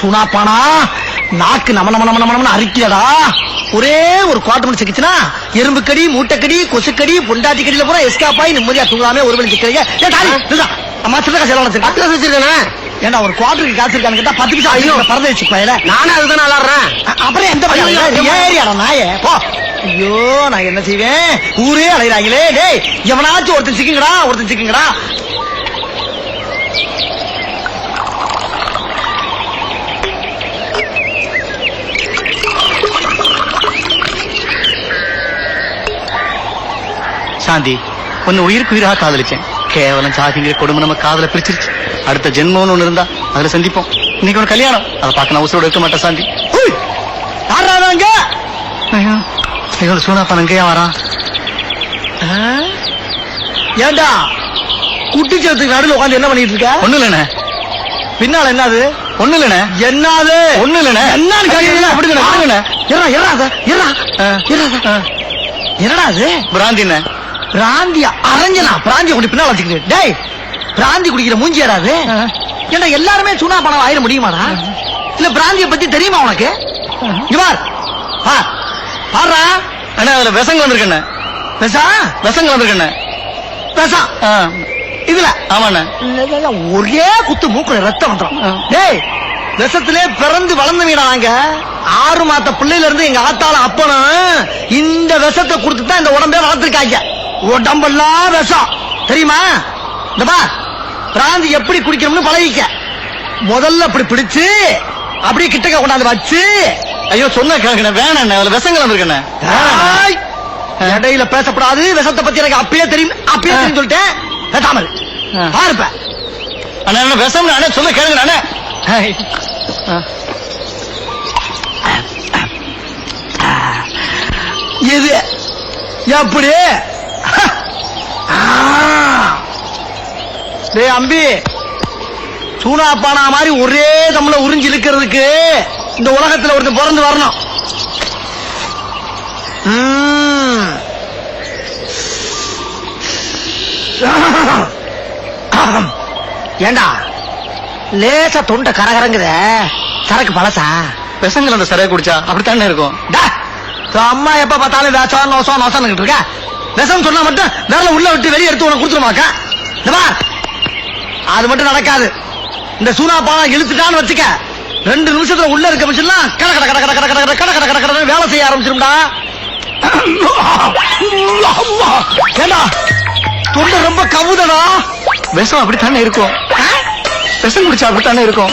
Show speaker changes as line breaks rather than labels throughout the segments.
சூனாப்பானா நாக்கு நம நம நம நம அரிக்கிறடா. ஒரே ஒரு குவார்டர் மணி சிக்கிச்சுனா எறும்பு கடி, மூட்டைக்கடி, கொசுக்கடி, பொண்டாட்டி கடியில பூரா எஸ்காப் ஆகி நிம்மதியா தூங்காம ஒரு மணி சிக்கிறீங்க. அம்மா சின்ன காசு எல்லாம் வச்சிருக்கேன். ஏன்னா ஒரு குவார்டருக்கு காசு இருக்கான்னு கேட்டா 10 நிமிஷம் ஐயோ பறந்து வச்சுப்பேன். நானும் அதுதான் விளாடுறேன். அப்புறம் எந்த ஏரியாடா நாயே போ. ஐயோ நான் என்ன செய்வேன், ஊரே அலைகிறாங்களே. டேய் எவனாச்சும் ஒருத்தன் சிக்குங்கடா, ஒருத்தன் சிக்குங்கடா. சாந்தி ஒன்னு உயிருக்கு உயிராக காதலிச்சேன். கேவலம் சாதிங்கிற கொடுமை நம்ம காதல பிரிச்சிருச்சு. அடுத்த ஜென்மம்னு ஒண்ணு இருந்தா அதுல சந்திப்போம். இன்னைக்கு ஒரு கல்யாணம், அதை பார்க்க நான் உசுரோட இருக்க மாட்டேன். சாந்தி ஐயோ சூனாப்பன் அங்கேயா வரான்? ஏண்டா குட்டிச்சத்துக்கு நடுவில் உட்காந்து என்ன பண்ணிட்டு இருக்க? ஒண்ணு இல்லண்ணே. பின்னால என்னது? ஒண்ணு இல்லண்ணே. என்னது? ஒண்ணு இல்லண்ணே. என்னடா அது? பிராந்திண்ணே. பிராந்தியா? அரஞ்சனா பிராந்திய குடி பின்னால வச்சுக்கிட்டு. டேய் பிராந்தி குடிக்கிற மூஞ்சி ஏறாது. ஏன்னா எல்லாருமே சூனா பணம் ஆயிட முடியுமாடா? இல்ல பிராந்திய பத்தி தெரியுமா உனக்கு? பாடுறா அண்ணா, அதுல விஷங்க வந்திருக்கண்ணே. விஷங்க வந்திருக்கண்ணே. விஷம் இதுல? ஆமாண்ணே. ஒரே குத்து மூக்குல ரத்தம் வந்துடும். டேய் விஷத்திலே பிறந்து வளர்ந்த வீடா நாங்க. 6 மாத பிள்ளையில இருந்து எங்க ஆத்தால அப்பனும் இந்த விஷத்தை கொடுத்துதான் இந்த உடம்பே வளர்த்திருக்காங்க. உடம்பெல்லாம் விஷம் தெரியுமா? இந்த பா பிராந்தி எப்படி குடிக்கணும்னு பழகிக்க. முதல்ல அப்படி பிடிச்சு அப்படியே கிட்டக்க கொண்டாந்து வச்சு. ஐயோ சொன்ன கேட்க வேணாண்ணே, அதுல விஷங்கள் வந்திருக்கண்ணே. இடையில பேசப்படாது. விஷத்தை பத்தி எனக்கு அப்பயே தெரியும், அப்பயே தெரியும் சொல்லிட்டேன். பேசாமல் பாருப்ப அண்ணா விஷம் அண்ணே சொல்ல கேளுங்க அண்ணே. இது எப்படி? டேய் அம்பி, சூனாப்பானா மாதிரி ஒரே தம்ல உறிஞ்சி இழுக்கிறதுக்கு இந்த உலகத்துல ஒருத்தர் பிறந்து வரணும். ஏண்டா லேசா தொண்டை கரகரங்குத, சரக்கு பழசா? விஷங்கள் அந்த சரையை குடிச்சா அப்படித்தானே இருக்கும். அம்மா எப்ப பார்த்தாலும் வேஷம் நோசம் நோசம் இருக்க. விஷம் சொன்னா மட்டும் வேற உள்ள விட்டு வெளியே எடுத்து உனக்கு கொடுத்துருமாக்கா? அது மட்டும் நடக்காது. இந்த சூனாப்பானா இழுத்துட்டான்னு வச்சுக்க, 2 நிமிஷத்துல உள்ள இருக்க மிஷின்லாம் கட கட கட கட கட கட கட கட கட கட வேலை செய்ய ஆரம்பிச்சிரும்டா. ஏண்டா தொண்டை ரொம்ப கவுதடா. விஷம் அப்படித்தானே இருக்கும். விஷம் குடிச்சா அப்படித்தானே இருக்கும்.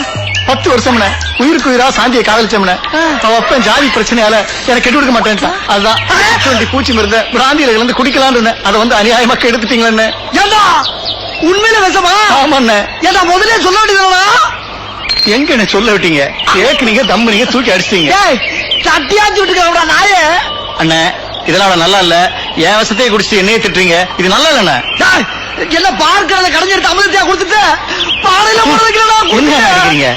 10 வருஷம் உயிருக்கு உயிரா சாந்தியை காதலிச்சோம்ன. அப்ப ஜாதி பிரச்சனையால எனக்கு கெட்டு கொடுக்க மாட்டேன். அதுதான் பூச்சி மருந்த பிராந்தியில இருந்து குடிக்கலான்னு இருந்தேன். அதை வந்து அநியாயமாக்க எடுத்துட்டீங்களே. ஏண்டா உண்மையில விஷமா? ஆமாண்ணே. ஏண்டா முதல்ல சொல்ல வேண்டியதுனா? எங்க என்ன சொல்ல விட்டீங்க? கேக்குனீங்க, தம்புனீங்க, தூக்கி அடிச்சிட்டீங்க. சட்டியாச்சு விட்டுக்கா நாயே. அண்ணே இதெல்லாம் நல்லா இல்ல. என் விஷத்தையே குடிச்சிட்டு என்னையே திட்டுறீங்க. இது நல்லா இல்ல. எல்லாம் பார்க்கறத கடைஞ்சிருக்க அமிர்தத்தையா கொடுத்துட்டு பாடையில போடுறீங்க.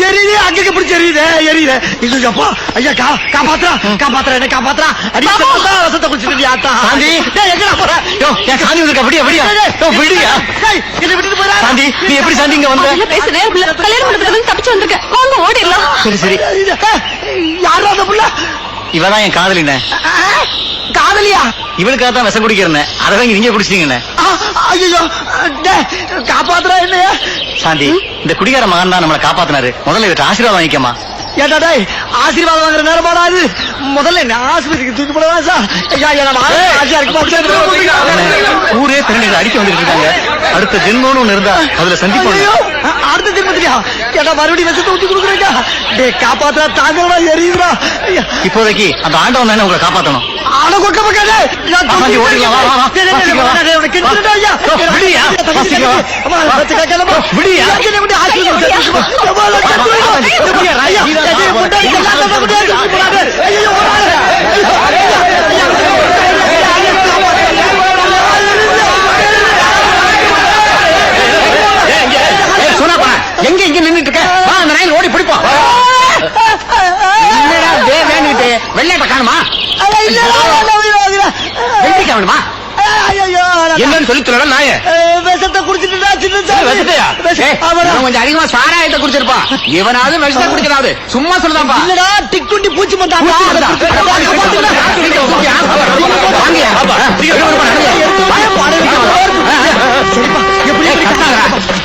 எரியுது அங்க பிடிச்சி எரியுது எரியுது. இல்லப்பா ஐயா காப்பாத்துறா காப்பாத்துறா என்ன காப்பாத்துறா. விஷத்தை குடிச்சிட்டு ஆத்தா எங்க போற? சாந்தி வந்து அப்படியே அப்படியா விடியா என்ன விட்டுட்டு போறா? சாந்தி நீ எப்படி சாந்தி இங்க வந்த? பேசுறேன் கல்யாணம் பண்றதுக்கு தப்பிச்சு வந்திருக்க. வாங்க ஓடிடலாம். சரி சரி. யாரா அந்த புள்ள? இவதான் என் காதலின. காதலியா? இவனுக்காக தான் விஷம் குடிக்கிறேன். அதை வாங்கி நீங்க குடிச்சிட்டீங்கண்ணே. ஐயோ காப்பாத்துறா என்னையா? சாந்தி இந்த குடிகார மகன் தான் நம்மளை காப்பாத்தினாரு. முதல்ல இவற்றை ஆசீர்வாதம் வாங்கிக்கமா. ஏடா ஆசீர்வாதம் வாங்குற நேரம் போடாது. முதல்ல என்ன ஆஸ்பத்திரிக்கு தூக்கி போடவா சார்? ஊரே திரண்டு அடிக்க வந்துட்டு இருக்காங்க. அடுத்த ஜென்மம்னு ஒண்ணு இருந்தா அதுல சந்திப்போம். அடுத்த ஜென்மத்தியா? ஏடா மறுபடியும் விஷத்தை ஊத்தி கொடுக்குறீங்க. டே காப்பாத்துறா தாங்கடா எரியுதுடா. இப்போதைக்கு அந்த ஆண்டவன் தானே உங்களை காப்பாத்தணும். ஆனா கொக்க பக்காதே. எங்க இங்க நின்னுட்டு இருக்க? அந்த ரயில் ஓடி பிடிப்போம். வேண்டிட்டு வெள்ளாட்ட காணுமா? வெள்ளிக்க வேணுமா? என்னன்னு சொல்லி சொல்லலாம் நாய. விஷத்தை குடிச்சிட்டுடா
விஷத்தையா? ஏய், இவன் கொஞ்சம் அதிகமா சாராயத்தை குடிச்சிருப்பான். இவனாவது விஷத்தை குடிக்கிறாது. சும்மா சொல்லுதான்பா.
இல்லடா டிக்குண்டி பூச்சி மந்தாடா.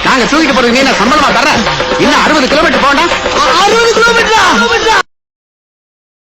நாங்க தூக்கிட்டு போறது நீ சம்பளமா தர. இன்னும் 60 கிலோமீட்டர் போண்டா.
60 கிலோமீட்டரா?